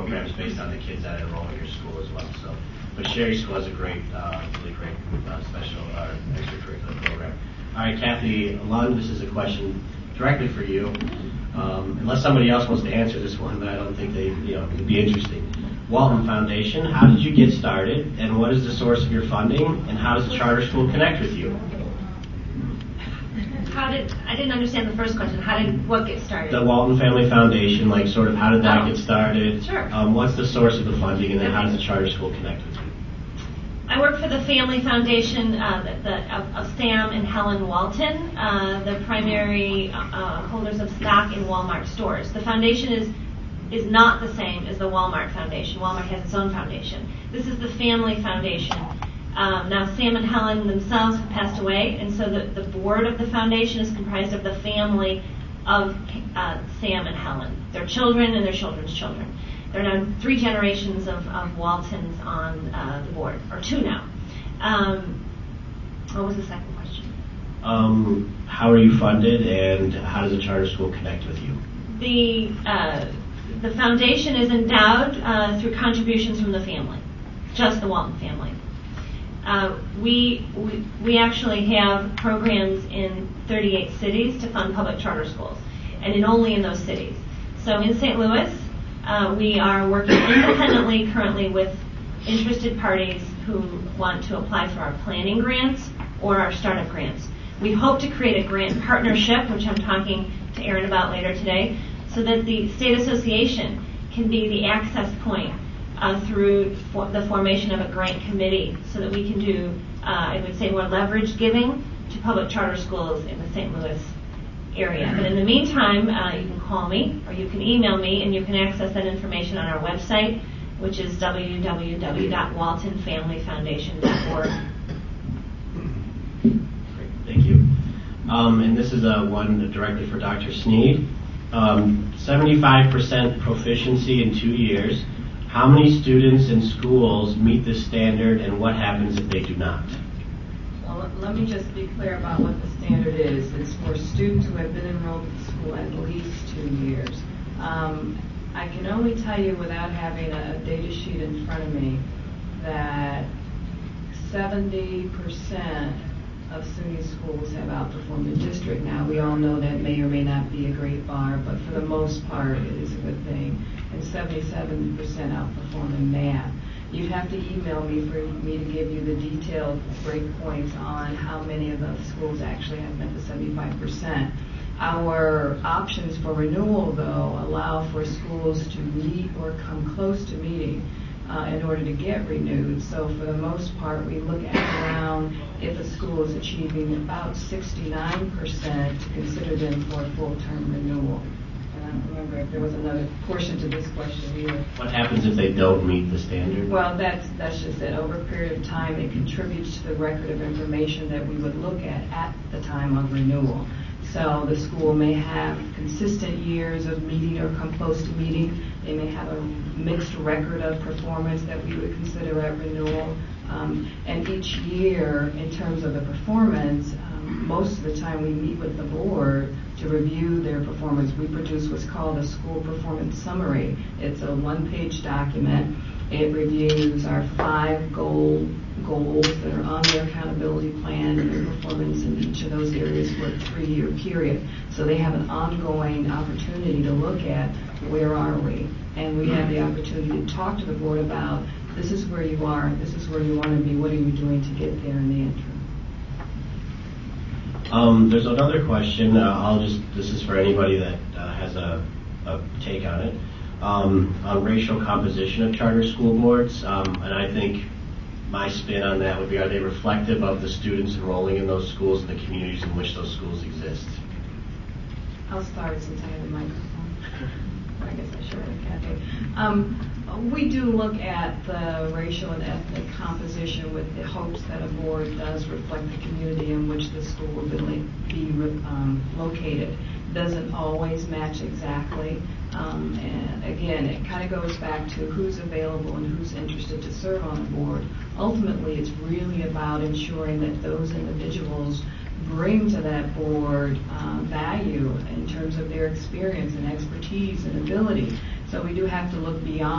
programs based on the kids that enroll in your school as well. So, but Sherry School has a great, really great special extracurricular program. All right, Kathy Lund, this is a question directly for you. Unless somebody else wants to answer this one, but I don't think it would be interesting. Walton Foundation, how did you get started, and what is the source of your funding, and how does the charter school connect with you? I didn't understand the first question. What get started? The Walton Family Foundation, like sort of how did that get started? Sure. What's the source of the funding, and then how does the charter school connect with you? I work for the Family Foundation of Sam and Helen Walton, the primary holders of stock in Walmart stores. The foundation is not the same as the Walmart Foundation. Walmart has its own foundation. This is the Family Foundation. Now, Sam and Helen themselves have passed away, and so the board of the foundation is comprised of the family of Sam and Helen, their children and their children's children. There are now 3 generations of Waltons on the board, or 2 now. What was the second question? How are you funded, and how does the charter school connect with you? The foundation is endowed through contributions from the family, just the Walton family. We actually have programs in 38 cities to fund public charter schools, and only in those cities. So in St. Louis, we are working independently currently with interested parties who want to apply for our planning grants or our startup grants. We hope to create a grant partnership, which I'm talking to Erin about later today, so that the state association can be the access point through the formation of a grant committee, so that we can do, I would say, more leveraged giving to public charter schools in the St. Louis area. But in the meantime, you can call me or you can email me, and you can access that information on our website, which is www.waltonfamilyfoundation.org. Great, thank you. And this is one directly for Dr. Sneed. 75% proficiency in 2 years. How many students in schools meet this standard, and what happens if they do not? Well, let me just be clear about what the standard is. It's for students who have been enrolled at the school at least 2 years. I can only tell you, without having a data sheet in front of me, that 70% of SUNY schools have outperformed the district. Now, we all know that may or may not be a great bar, but for the most part, it is a good thing. And 77% outperform in math. You'd have to email me for me to give you the detailed breakpoints on how many of those schools actually have met the 75%. Our options for renewal, though, allow for schools to meet or come close to meeting in order to get renewed. So for the most part, we look at around, if a school is achieving about 69%, to consider them for a full-term renewal. And I don't remember if there was another portion to this question either. What happens if they don't meet the standard? Well, that's just it. Over a period of time, it contributes to the record of information that we would look at the time of renewal. So the school may have consistent years of meeting or come close to meeting. They may have a mixed record of performance that we would consider at renewal. And each year, in terms of the performance, most of the time we meet with the board to review their performance. We produce what's called a school performance summary. It's a 1-page document. It reviews our 5 goals that are on their accountability plan and their performance in each of those areas for a 3-year period. So they have an ongoing opportunity to look at where are we. And we have the opportunity to talk to the board about, this is where you are, this is where you want to be, what are you doing to get there in the interim. There's another question. This is for anybody that has a take on it. On racial composition of charter school boards, and I think my spin on that would be, are they reflective of the students enrolling in those schools and the communities in which those schools exist? I'll start since I have the microphone. I guess I should have, Kathy. We do look at the racial and ethnic composition with the hopes that a board does reflect the community in which the school will be located. Doesn't always match exactly. And again, it kind of goes back to who's available and who's interested to serve on the board. Ultimately, it's really about ensuring that those individuals bring to that board value in terms of their experience and expertise and ability. So we do have to look beyond